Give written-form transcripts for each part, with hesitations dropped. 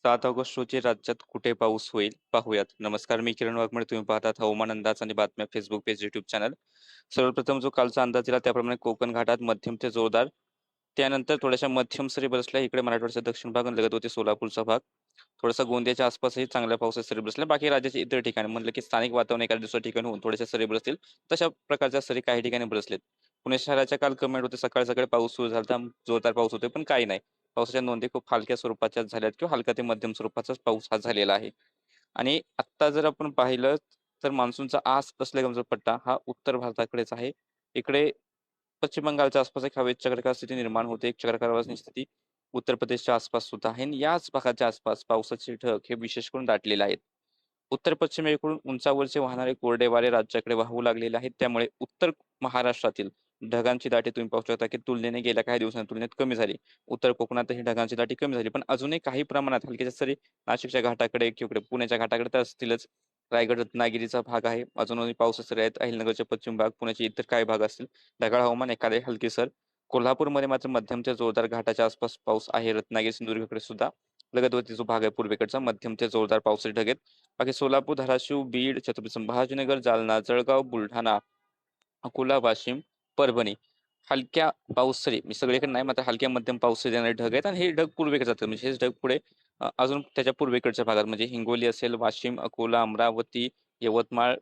7 August रोजी राज्यात कुठे पाऊस होईल पाहूयात. नमस्कार, मी किरण वाघमारे. तुम्ही पाहतात हवामान अंदाज आणि बातम्या फेसबुक पेज, यूट्यूब चॅनल. सर्वप्रथम जो कालचा अंदाज दिला त्याप्रमाणे कोकण घाटात मध्यम ते जोरदार, त्यानंतर थोड्याशा मध्यम सरी बरसल्या. इकडे मराठवाड्याचा दक्षिण भाग आणि लगत होते सोलापूरचा भाग. थोडासा गोंदियाच्या आसपासही चांगल्या पावसाच्या सरी बरसल्या. बाकी राज्याच्या इतर ठिकाणी म्हणलं की स्थानिक वातावरण एखाद्या दुसऱ्या ठिकाणी होऊन थोड्याशा सरी बरसतील. तशा प्रकारच्या सरी काही ठिकाणी बरसलेत. पुणे शहराच्या काल कमेंट होते, सकाळी सकाळी पाऊस सुरू झाला, जोरदार पाऊस होतोय, पण काही नाही. पावसाच्या नोंदी खूप हलक्या स्वरूपाच्या झाल्यात किंवा हलका ते मध्यम स्वरूपाचाच पाऊस हा झालेला आहे. आणि आत्ता जर आपण पाहिलं तर मान्सूनचा आस असलेला पट्टा हा उत्तर भारताकडेच आहे. इकडे पश्चिम बंगालच्या आसपास एक हवेत चक्राकार स्थिती निर्माण होते. एक चक्राकार वादळाची स्थिती उत्तर प्रदेशच्या आसपास सुद्धा आहे आणि याच भागाच्या आसपास पावसाचे ढग हे विशेष करून दाटलेले आहेत. उत्तर पश्चिमेकडून उंचावरचे वाहणारे कोरडे वारे राज्याकडे वाहू लागलेले आहेत. त्यामुळे उत्तर महाराष्ट्रातील ढगांची दाटी तुम्ही पाहू शकता की तुलनेने गेल्या काही दिवसांच्या तुलनेत कमी झाली. उत्तर कोकणातही ढगांची दाटी कमी झाली, पण अजूनही काही प्रमाणात हलक्याच्या सरी नाशिकच्या घाटाकडे किंवा इकडे पुण्याच्या घाटाकडे तर असतीलच. रायगड रत्नागिरीचा भाग आहे, अजूनही पावसाचे सरी आहेत. अहिल्यानगरचे पश्चिम भाग, पुण्याचे इतर काही भाग असतील, ढगाळ हवामान, एखादे हलकी सर. कोल्हापूरमध्ये मात्र मध्यम ते जोरदार घाटाच्या आसपास पाऊस आहे. रत्नागिरी सिंधुदुर्गकडे सुद्धा लगतवरती जो भाग आहे पूर्वेकडचा, मध्यम ते जोरदार पावसाचे ढग आहेत. बाकी सोलापूर, धाराशिव, बीड, छत्रपती संभाजीनगर, जालना, जळगाव, बुलढाणा, अकोला, वाशिम, परभणी हलक्या पाऊस सरी मी सगळीकडे नाही, मात्र हलक्या मध्यम पाऊस सरी देणारे ढग आहेत आणि हे ढग पूर्वेकडे जातात. म्हणजे हेच ढग पुढे अजून त्याच्या पूर्वेकडच्या भागात म्हणजे हिंगोली असेल, वाशिम, अकोला, अमरावती, यवतमाळ,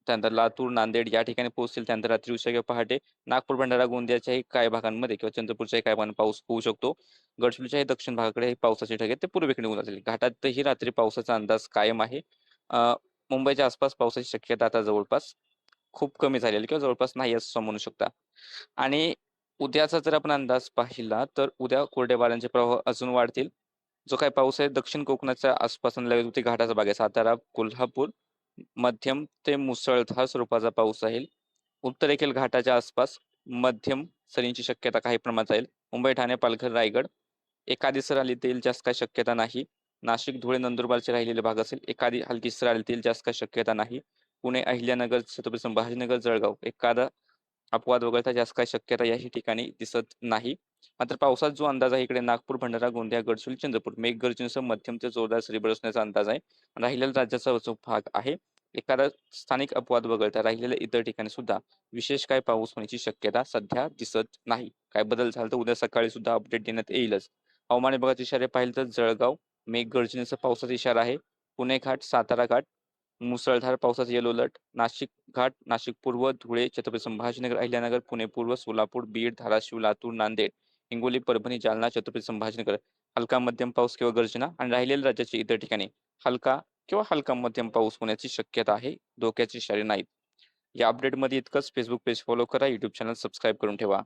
त्यानंतर लातूर, नांदेड या ठिकाणी पोहोचतील. त्यानंतर रात्री उशिरा किंवा पहाटे नागपूर, भंडारा, गोंदियाच्याही काही भागांमध्ये किंवा चंद्रपूरच्याही काही भागात पाऊस होऊ शकतो. गडचिरोलीच्याही दक्षिण भागाकडे हे पावसाचे ढग आहेत, ते पूर्वेकडे निघून जातील. घाटातही रात्री पावसाचा अंदाज कायम आहे. मुंबईच्या आसपास पावसाची शक्यता आता जवळपास खूप कमी झालेली किंवा जवळपास नाही असं म्हणू शकता. आणि उद्याचा जर आपण अंदाज पाहिला तर उद्या कोरड्या वाऱ्यांचे प्रवाह अजून वाढतील. जो काही पाऊस आहे दक्षिण कोकणाच्या आसपास आणि लगतवरती घाटाचा भाग आहे, सातारा, कोल्हापूर, मध्यम ते मुसळधार स्वरूपाचा पाऊस राहील. उत्तरेकडील घाटाच्या आसपास मध्यम सरींची शक्यता काही प्रमाणात राहील. मुंबई, ठाणे, पालघर, रायगड एखादी सर आली तर जास्त काही शक्यता नाही. नाशिक, धुळे, नंदुरबारचे राहिलेले भाग असेल, एखादी हलकी सर आली तर जास्त काही शक्यता नाही. पुणे, अहिल्यानगर, छत्रपती संभाजीनगर, जळगाव एखादा अपवाद वगळता जास्त काही शक्यता याही ठिकाणी दिसत नाही. मात्र पावसाचा जो अंदाज आहे इकडे नागपूर, भंडारा, गोंदिया, गडचिरोली, चंद्रपूर मेघगर्जनेसह मध्यम ते जोरदार सरी बरसण्याचा अंदाज आहे. राहिलेला राज्याचा जो भाग आहे, एखादा स्थानिक अपवाद वगळता राहिलेल्या इतर ठिकाणी सुद्धा विशेष काय पाऊस होण्याची शक्यता सध्या दिसत नाही. काय बदल झाला तर उद्या सकाळी सुद्धा अपडेट देण्यात येईलच. हवामान विभागाचे इशारे पाहिले तर जळगाव मेघगर्जनेसह पावसाचा इशारा आहे. पुणे घाट, सातारा घाट मुसळधार पावसाचा येलो अलर्ट. नाशिक घाट, नाशिक पूर्व, धुळे, छत्रपती संभाजीनगर, अहिल्यानगर, पुणे पूर्व, सोलापूर, बीड, धाराशिव, लातूर, नांदेड, हिंगोली, परभणी, जालना, छत्रपती संभाजीनगर हलका मध्यम पाऊस किंवा गर्जना आणि राहिलेल्या राज्याच्या इतर ठिकाणी हलका किंवा हलका मध्यम पाऊस होण्याची शक्यता आहे. धोक्याचे इशारे नाहीत. या अपडेटमध्ये इतकंच. फेसबुक पेज फॉलो करा, युट्यूब चॅनल सबस्क्राईब करून ठेवा.